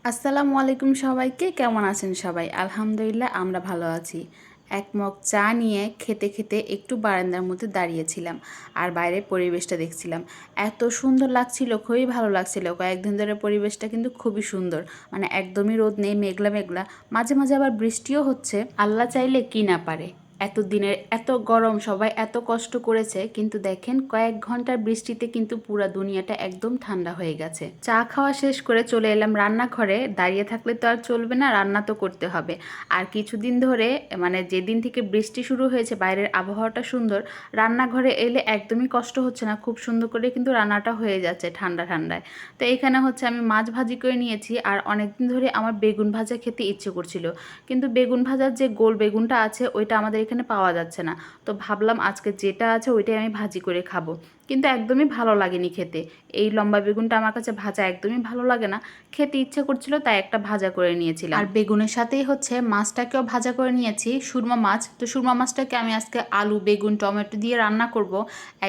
আসসালামু আলাইকুম সবাইকে। কেমন আছেন সবাই? আলহামদুলিল্লাহ আমরা ভালো আছি। এক মগ চা নিয়ে খেতে খেতে একটু বারান্দার মধ্যে দাঁড়িয়েছিলাম আর বাইরের পরিবেশটা দেখছিলাম। এত সুন্দর লাগছিল, খুবই ভালো লাগছিল। কয়েকদিন ধরে পরিবেশটা কিন্তু খুবই সুন্দর, মানে একদমই রোদ নেই, মেঘলা মেঘলা, মাঝে মাঝে আবার বৃষ্টিও হচ্ছে। আল্লাহ চাইলে কি না পারে। এত দিনের এত গরম, সবাই এত কষ্ট করেছে, কিন্তু দেখেন কয়েক ঘন্টার বৃষ্টিতে কিন্তু পুরো দুনিয়াটা একদম ঠান্ডা হয়ে গেছে। চা খাওয়া শেষ করে চলে এলাম রান্নাঘরে। দাঁড়িয়ে থাকলে তো আর চলবে না, রান্না তো করতে হবে। আর কিছুদিন ধরে, মানে যেদিন থেকে বৃষ্টি শুরু হয়েছে, বাইরের আবহাওয়াটা সুন্দর, রান্নাঘরে এলে একদমই কষ্ট হচ্ছে না, খুব সুন্দর করে কিন্তু রান্নাটা হয়ে যাচ্ছে ঠান্ডা ঠান্ডায়। তো এখানে হচ্ছে আমি মাছ ভাজি করে নিয়েছি, আর অনেকদিন ধরে আমার বেগুন ভাজা খেতে ইচ্ছে করছিল, কিন্তু বেগুন ভাজার যে গোল বেগুনটা আছে ওইটা আমাদের এখানে পাওয়া যাচ্ছে না। তো ভাবলাম আজকে যেটা আছে ওইটাই আমি ভাজি করে খাবো, কিন্তু একদমই ভালো লাগেনি খেতে। এই লম্বা বেগুনটা আমার কাছে ভাজা একদমই ভালো লাগে না, খেতে ইচ্ছে করছিল তাই একটা ভাজা করে নিয়েছিলাম। আর বেগুনের সাথেই হচ্ছে মাছটাকেও ভাজা করে নিয়েছি, সুরমা মাছ। তো সুরমা মাছটাকে আমি আজকে আলু বেগুন টমেটো দিয়ে রান্না করব,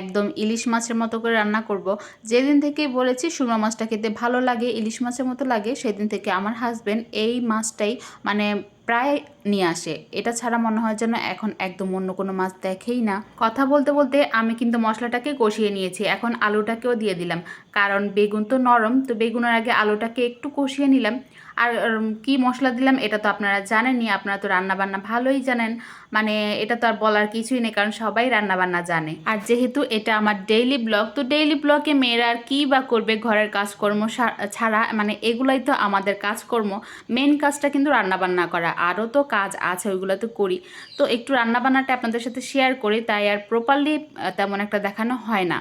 একদম ইলিশ মাছের মতো করে রান্না করব। যেদিন থেকে বলেছি সুরমা মাছটা খেতে ভালো লাগে, ইলিশ মাছের মতো লাগে, সেদিন থেকে আমার হাজবেন্ড এই মাছটাই মানে প্রায় নিয়ে আসে। এটা ছাড়া মনে হয় যেন এখন একদম অন্য কোনো মাছ দেখেই না। কথা বলতে বলতে আমি কিন্তু মশলাটাকে কষিয়ে নিয়েছি, এখন আলুটাকেও দিয়ে দিলাম, কারণ বেগুন তো নরম, তো বেগুনের আগে আলুটাকে একটু কষিয়ে নিলাম। আর কি মশলা দিলাম এটা তো আপনারা জানেনই, আপনারা তো রান্নাবান্না ভালোই জানেন, মানে এটা তো আর বলার কিছুই নেই, কারণ সবাই রান্নাবান্না জানে। আর যেহেতু এটা আমার ডেইলি ব্লগ, তো ডেইলি ব্লগে মেয়েরা আর কী বা করবে, ঘরের কাজকর্ম ছাড়া, মানে এগুলাই তো আমাদের কাজকর্ম। মেন কাজটা কিন্তু রান্নাবান্না করা, আরও তো কাজ আছে, ওইগুলো তো করি। তো একটু রান্নাবান্নাটা আপনাদের সাথে শেয়ার করি, তাই আর প্রপারলি তেমন একটা দেখানো হয় না।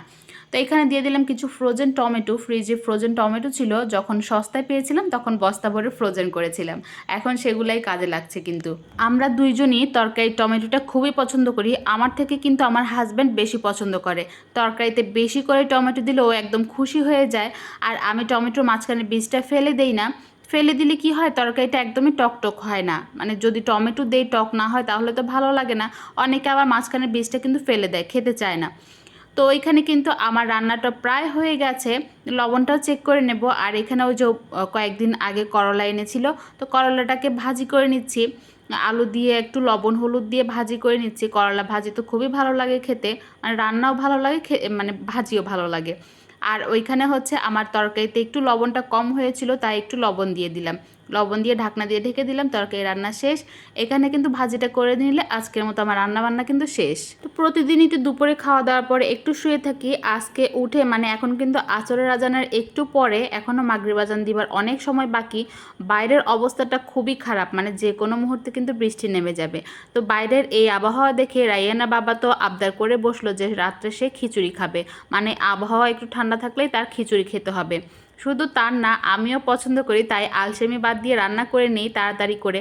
তো এখানে দিয়ে দিলাম কিছু ফ্রোজেন টমেটো। ফ্রিজে ফ্রোজেন টমেটো ছিল, যখন সস্তায় পেয়েছিলাম তখন বস্তা ভরে ফ্রোজেন করেছিলাম, এখন সেগুলাই কাজে লাগছে। কিন্তু আমরা দুইজনই তরকারি টমেটোটা খুবই পছন্দ করি, আমার থেকে কিন্তু আমার হাজব্যান্ড বেশি পছন্দ করে। তরকারিতে বেশি করে টমেটো দিলে ও একদম খুশি হয়ে যায়। আর আমি টমেটোর মাঝখানে বীজটা ফেলে দেই না, ফেলে দিলে কি হয়, তরকারিটা একদমই টক টক হয় না। মানে যদি টমেটো দেই টক না হয় তাহলে তো ভালো লাগে না। অনেকে আবার মাঝখানে বীজটা কিন্তু ফেলে দেয়, খেতে চায় না। তো এখানে কিন্তু আমার রান্নাটা প্রায় হয়ে গেছে, লবণটাও চেক করে নেব। আর এখানে ওই যে কয়েকদিন আগে করলা এনেছিল, তো করলাটাকে ভাজি করে নিচ্ছি, আলু দিয়ে একটু লবণ হলুদ দিয়ে ভাজি করে নিচ্ছি। করলা ভাজি তো খুবই ভালো লাগে খেতে, মানে রান্নাও ভালো লাগে, মানে ভাজিও ভালো লাগে। আর ওইখানে হচ্ছে আমার তরকারিতে একটু লবণটা কম হয়েছিল, তাই একটু লবণ দিয়ে দিলাম, লবণ দিয়ে ঢাকনা দিয়ে ঢেকে দিলাম। তরকারি রান্না শেষ। এখানে কিন্তু ভাজিটা করে নিলে আজকের মতো আমার রান্না বান্না কিন্তু শেষ। তো প্রতিদিনই তো দুপুরে খাওয়া দাওয়ার পরে একটু শুয়ে থাকি, আজকে উঠে মানে এখন কিন্তু আসরের আজানের একটু পরে, এখনও মাগরিব আজান দিবার অনেক সময় বাকি। বাইরের অবস্থাটা খুবই খারাপ, মানে যে কোনো মুহূর্তে কিন্তু বৃষ্টি নেমে যাবে। তো বাইরের এই আবহাওয়া দেখে রাইয়ানা বাবা তো আবদার করে বসলো যে রাত্রে সে খিচুড়ি খাবে, মানে আবহাওয়া একটু ঠান্ডা থাকলেই তার খিচুড়ি খেতে হবে। শুধু তার না, আমিও পছন্দ করি, তাই আলসেমি বাদ দিয়ে রান্না করে নিই তাড়াতাড়ি করে।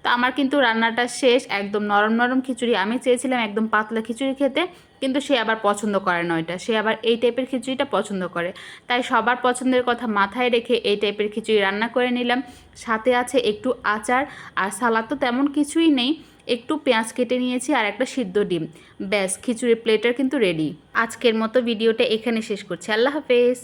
তো আমার কিন্তু রান্নাটা শেষ, একদম নরম নরম খিচুড়ি। আমি চেয়েছিলাম একদম পাতলা খিচুড়ি খেতে, কিন্তু সে আবার পছন্দ করে না ওইটা, সে আবার এই টাইপের খিচুড়িটা পছন্দ করে। তাই সবার পছন্দের কথা মাথায় রেখে এই টাইপের খিচুড়ি রান্না করে নিলাম। সাথে আছে একটু আচার, আর সালাদ তো তেমন কিছুই নেই, একটু পেঁয়াজ কেটে নিয়েছি আর একটা সিদ্ধ ডিম। ব্যাস, খিচুড়ি প্লেটার কিন্তু রেডি। আজকের মতো ভিডিওটা এখানে শেষ করছি। আল্লাহ হাফেজ।